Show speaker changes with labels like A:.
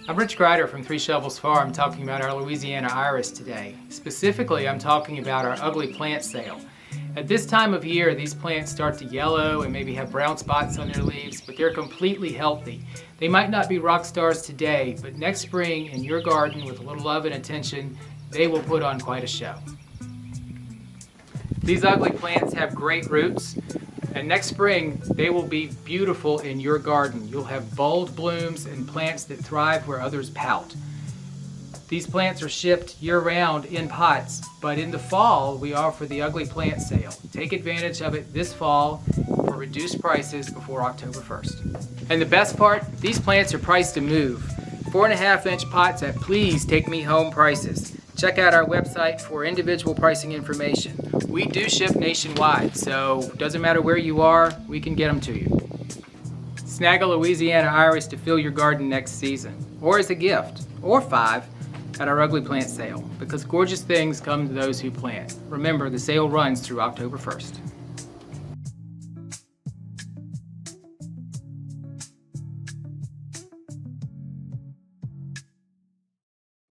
A: I'm Rich Grider from Three Shovels Farm talking about our Louisiana iris today. Specifically, I'm talking about our ugly plant sale. At this time of year, these plants start to yellow and maybe have brown spots on their leaves, but they're completely healthy. They might not be rock stars today, but next spring in your garden with a little love and attention, they will put on quite a show. These ugly plants have great roots, and next spring they will be beautiful in your garden. You'll have bold blooms and plants that thrive where others pout. These plants are shipped year-round in pots, but in the fall we offer the ugly plant sale. Take advantage of it this fall for reduced prices before October 1st. And the best part, these plants are priced to move. 4.5-inch pots at Please Take Me Home prices. Check out our website for individual pricing information. We do ship nationwide, so doesn't matter where you are, we can get them to you. Snag a Louisiana iris to fill your garden next season, or as a gift, or 5, at our ugly plant sale, because gorgeous things come to those who plant. Remember, the sale runs through October 1st.